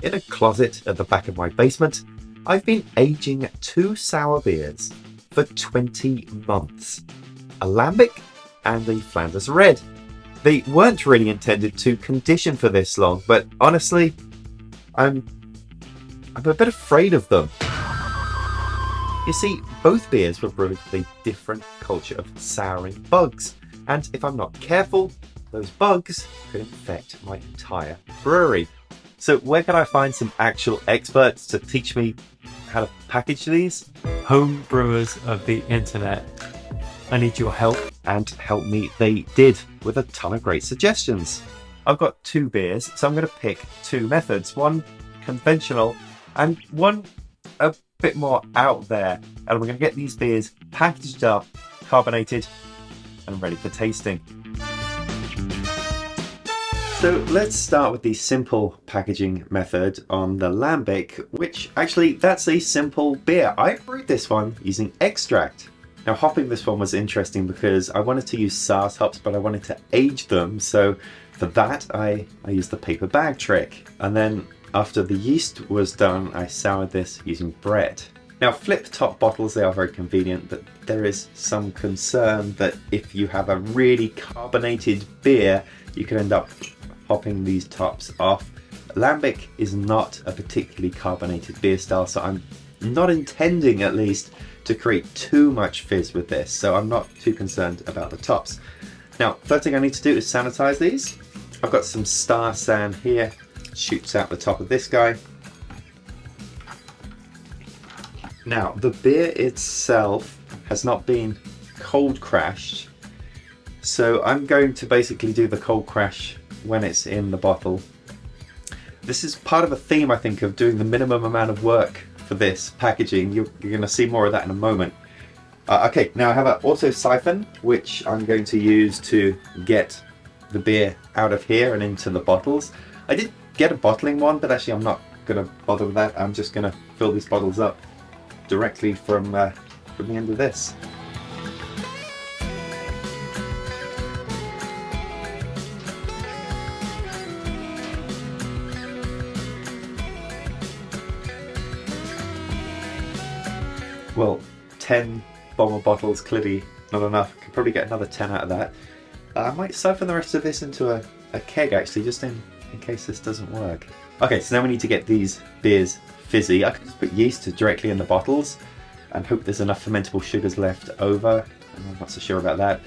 In a closet at the back of my basement, I've been aging 2 sour beers for 20 months. A Lambic and a Flanders Red. They weren't really intended to condition for this long, but honestly, I'm a bit afraid of them. You see, both beers were brewed with a different culture of souring bugs, and if I'm not careful, those bugs could infect my entire brewery. So where can I find some actual experts to teach me how to package these? Home brewers of the internet, I need your help. And help me they did, with a ton of great suggestions. I've got 2 beers, so I'm going to pick 2 methods, one conventional and one a bit more out there. And we're going to get these beers packaged up, carbonated and ready for tasting. So let's start with the simple packaging method on the Lambic, which actually that's a simple beer. I brewed this one using extract. Now hopping this one was interesting because I wanted to use SARS hops, but I wanted to age them. So for that I used the paper bag trick. And then after the yeast was done, I soured this using bread. Now flip top bottles, they are very convenient, but there is some concern that if you have a really carbonated beer, you could end up popping these tops off. Lambic is not a particularly carbonated beer style, so I'm not intending, at least, to create too much fizz with this, so I'm not too concerned about the tops. Now, first thing I need to do is sanitize these. I've got some Star San here, shoots out the top of this guy. Now, the beer itself has not been cold crashed, so I'm going to basically do the cold crash when it's in the bottle. This is part of a theme, I think, of doing the minimum amount of work for this packaging. You're going to see more of that in a moment. Okay, now I have an auto siphon, which I'm going to use to get the beer out of here and into the bottles. I did get a bottling one, but actually I'm not going to bother with that. I'm just going to fill these bottles up directly from the end of this. Well, 10 bomber bottles, clearly not enough. Could probably get another 10 out of that. I might siphon the rest of this into a keg, actually, just in case this doesn't work. Okay, so now we need to get these beers fizzy. I could just put yeast directly in the bottles and hope there's enough fermentable sugars left over. I'm not so sure about that.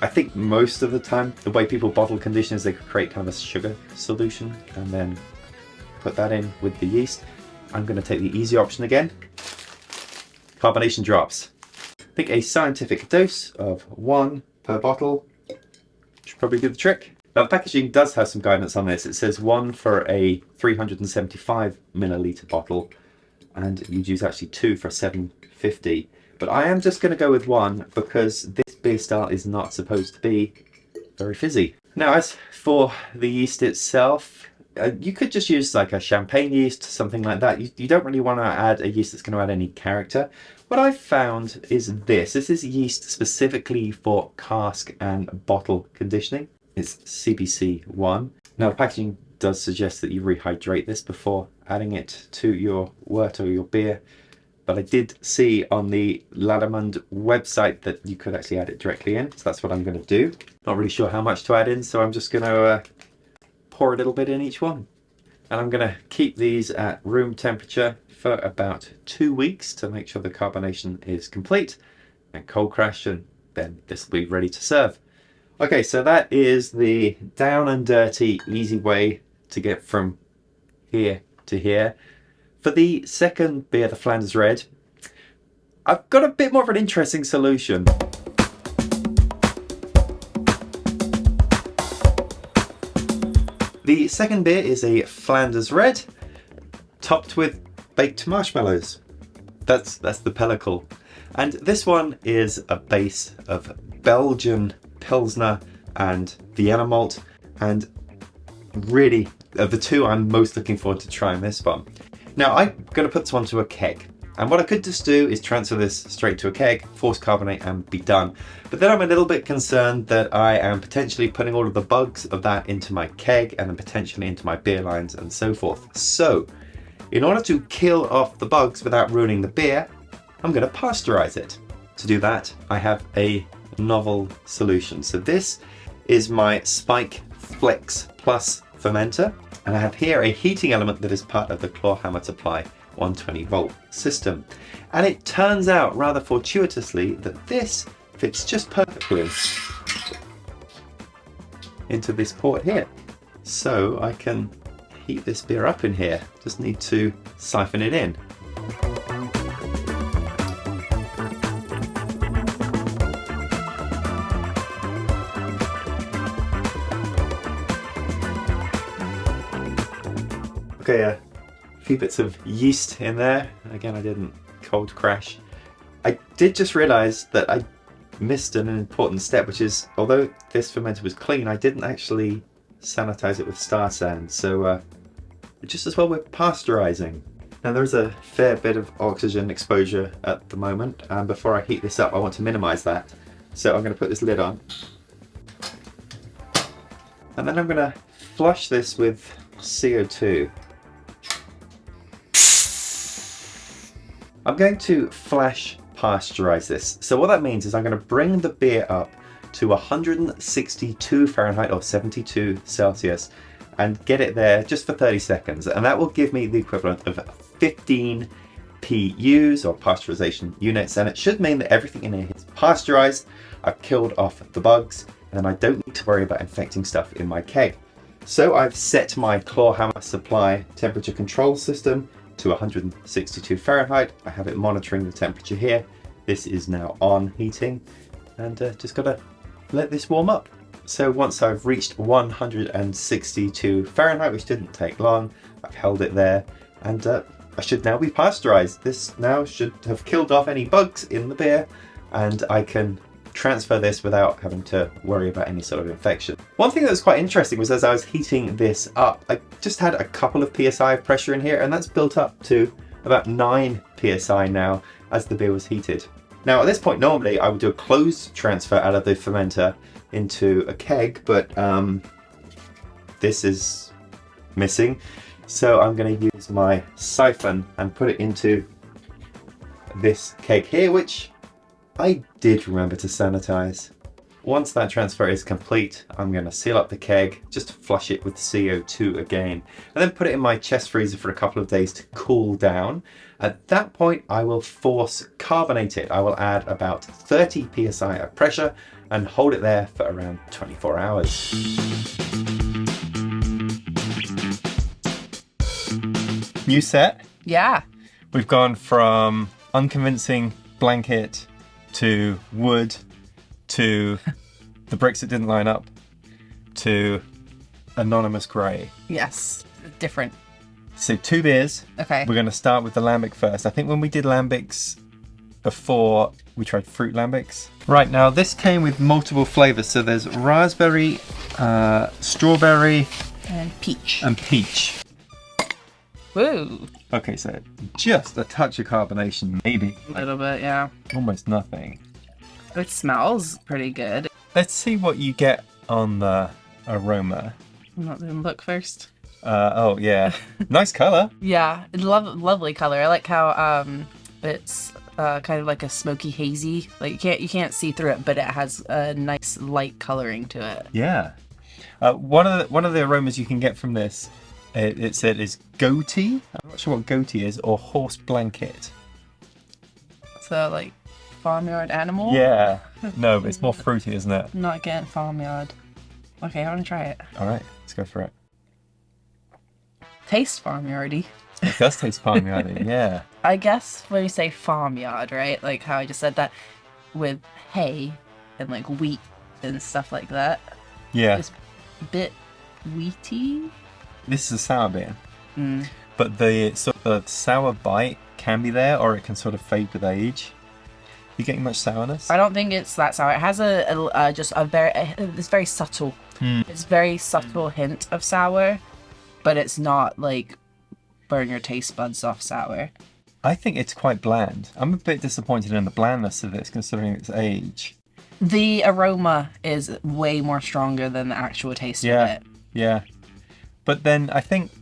I think most of the time, the way people bottle condition is they could create kind of a sugar solution and then put that in with the yeast. I'm going to take the easy option again. Carbonation drops. I think a scientific dose of 1 per bottle should probably do the trick. Now the packaging does have some guidance on this. It says 1 for a 375 milliliter bottle, and you'd use actually 2 for a 750. But I am just going to go with 1 because this beer style is not supposed to be very fizzy. Now as for the yeast itself, you could just use like a champagne yeast, something like that. You don't really want to add a yeast that's going to add any character. What I've found is this. This is yeast specifically for cask and bottle conditioning. It's CBC1. Now the packaging does suggest that you rehydrate this before adding it to your wort or your beer. But I did see on the Lademund website that you could actually add it directly in. So that's what I'm going to do. Not really sure how much to add in, so I'm just going to pour a little bit in each one. And I'm going to keep these at room temperature for about 2 weeks to make sure the carbonation is complete, and cold crash, and then this will be ready to serve. Okay, so that is the down and dirty, easy way to get from here to here. For the second beer, the Flanders Red, I've got a bit more of an interesting solution. The second beer is a Flanders Red, topped with baked marshmallows. That's the pellicle. And this one is a base of Belgian Pilsner and Vienna malt. And really, of the two, I'm most looking forward to trying this one. Now, I'm going to put this one to a keg. And what I could just do is transfer this straight to a keg, force carbonate and be done. But then I'm a little bit concerned that I am potentially putting all of the bugs of that into my keg and then potentially into my beer lines and so forth. So in order to kill off the bugs without ruining the beer, I'm going to pasteurize it. To do that, I have a novel solution. So this is my Spike Flex Plus fermenter, and I have here a heating element that is part of the claw hammer supply 120 volt system. And it turns out rather fortuitously that this fits just perfectly into this port here. So I can heat this beer up in here. Just need to siphon it in. Okay, a few bits of yeast in there. Again, I didn't cold crash. I did just realize that I missed an important step, which is, although this fermenter was clean, I didn't actually sanitize it with Star San. So just as well with pasteurizing. Now there's a fair bit of oxygen exposure at the moment, and before I heat this up I want to minimize that. So I'm going to put this lid on. And then I'm going to flush this with CO2. I'm going to flash pasteurize this. So what that means is I'm going to bring the beer up to 162 Fahrenheit or 72 Celsius and get it there just for 30 seconds. And that will give me the equivalent of 15 PUs or pasteurization units. And it should mean that everything in here is pasteurized. I've killed off the bugs and then I don't need to worry about infecting stuff in my keg. So I've set my claw hammer supply temperature control system to 162 Fahrenheit. I have it monitoring the temperature here. This is now on heating, and just gotta let this warm up. So once I've reached 162 Fahrenheit, which didn't take long, I've held it there, and I should now be pasteurized. This now should have killed off any bugs in the beer, and I can transfer this without having to worry about any sort of infection. One thing that was quite interesting was as I was heating this up, I just had a couple of PSI of pressure in here, and that's built up to about 9 PSI now as the beer was heated. Now at this point normally I would do a closed transfer out of the fermenter into a keg, but this is missing. So I'm going to use my siphon and put it into this keg here, which I did remember to sanitize. Once that transfer is complete, I'm going to seal up the keg, just flush it with CO2 again, and then put it in my chest freezer for a couple of days to cool down. At that point, I will force carbonate it. I will add about 30 psi of pressure and hold it there for around 24 hours. New set? Yeah. We've gone from unconvincing blanket to wood to the bricks that didn't line up to anonymous grey. Yes. Different. So 2 beers. Okay. We're going to start with the Lambic first. I think when we did Lambics before, we tried fruit Lambics. Right, now this came with multiple flavours. So there's raspberry, strawberry, And peach. and peach. Woo. Okay, so just a touch of carbonation, maybe. A little bit, yeah. Almost nothing. It smells pretty good. Let's see what you get on the aroma. I'm not going to look first. Oh, yeah. Nice colour. Yeah, lovely color. I like how it's kind of like a smoky hazy. Like you can't see through it, but it has a nice light coloring to it. Yeah. One of the aromas you can get from this, it said is goatee. I'm not sure what goatee is, or horse blanket. So like farmyard animal. Yeah. No, but it's more fruity, isn't it? Not getting farmyard. Okay, I want to try it. All right, let's go for it. Taste farmyardy. It does taste farmyardy, yeah. I guess when you say farmyard, right? Like how I just said that with hay and like wheat and stuff like that. Yeah. It's a bit wheaty. This is a sour beer. Mm. But the sour bite can be there, or it can sort of fade with age. You getting much sourness? I don't think it's that sour. It has it's very subtle. It's very subtle hint of sour, but it's not like burn your taste buds off sour. I think it's quite bland. I'm a bit disappointed in the blandness of this, considering its age. The aroma is way more stronger than the actual taste of it. Yeah. But then I think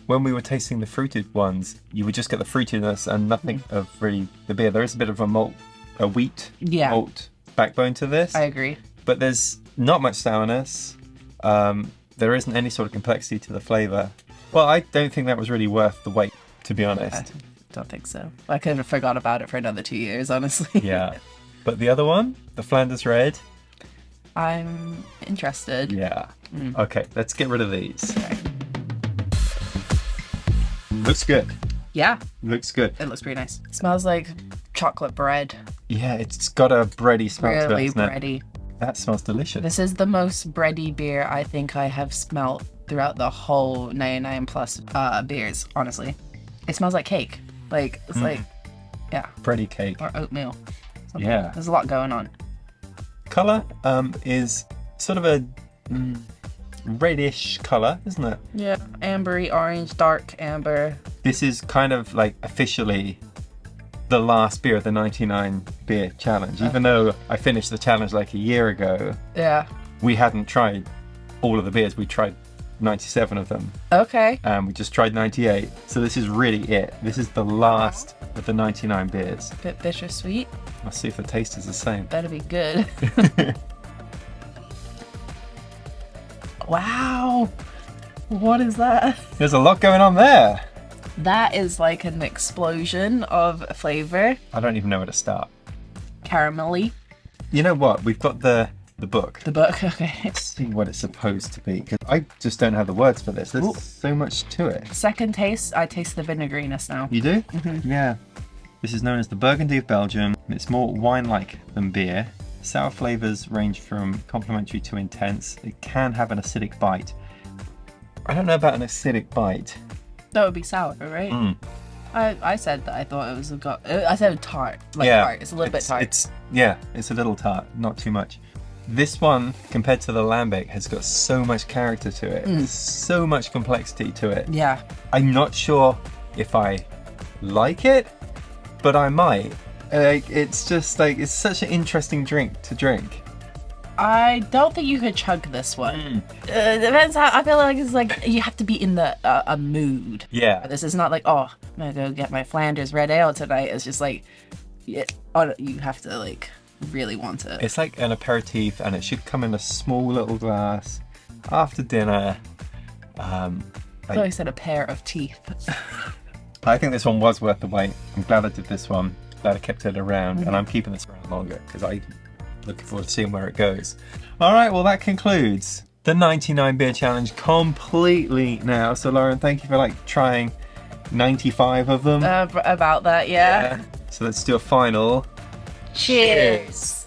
when we were tasting the fruited ones, you would just get the fruitiness and nothing of really the beer. There is a bit of a wheat malt backbone to this. I agree. But there's not much sourness. There isn't any sort of complexity to the flavour. Well, I don't think that was really worth the wait, to be honest. I don't think so. I could have forgot about it for another 2 years, honestly. Yeah. But the other one, the Flanders Red. I'm interested. Yeah. Okay, let's get rid of these. Okay. Looks good. Yeah, Looks good. it looks pretty nice. It smells like chocolate bread. Yeah, it's got a bready smell to it, Really hasn't it? bready. That smells delicious. This is the most bready beer I think I have smelt throughout the whole 99 plus beers, honestly. It smells like cake. Like, it's like, yeah, Bready cake. or oatmeal. Something. Yeah. There's a lot going on. Colour is sort of a reddish colour, isn't it? Yeah, ambery, orange, dark amber. This is kind of like officially the last beer of the 99 beer challenge. Even though I finished the challenge like a year ago, Yeah. we hadn't tried all of the beers. We tried 97 of them. Okay. And we just tried 98. So this is really it. This is the last of the 99 beers. Bit bittersweet. Let's see if the taste is the same. Better be good. Wow. What is that? There's a lot going on there. That is like an explosion of flavor. I don't even know where to start. Caramelly. You know what? We've got the book. The book, okay. Let's see what it's supposed to be, because I just don't have the words for this. There's so much to it. Second taste, I taste the vinegariness now. You do? Yeah. This is known as the Burgundy of Belgium. It's more wine-like than beer. Sour flavours range from complementary to intense. It can have an acidic bite. I don't know about an acidic bite. That would be sour, right? I said that I thought it was I said tart. Like tart. It's a little bit tart. It's a little tart, not too much. This one, compared to the Lambic, has got so much character to it. So much complexity to it. Yeah. I'm not sure if I like it, but I might. It's just like, it's such an interesting drink to drink. I don't think you could chug this one. It depends how. I feel like it's like you have to be in the a mood. Yeah. This is not like, oh, I'm gonna go get my Flanders Red Ale tonight. It's just like, you have to like really want it. It's like an aperitif, and it should come in a small little glass after dinner. I thought I said a pair of teeth. I think this one was worth the wait. I'm glad I did this one. Glad I kept it around, and I'm keeping this around longer because I'm looking forward to seeing where it goes. All right, well that concludes the 99 beer challenge completely now. So Lauren, thank you for like trying 95 of them. About that, yeah. So let's do a final. Cheers.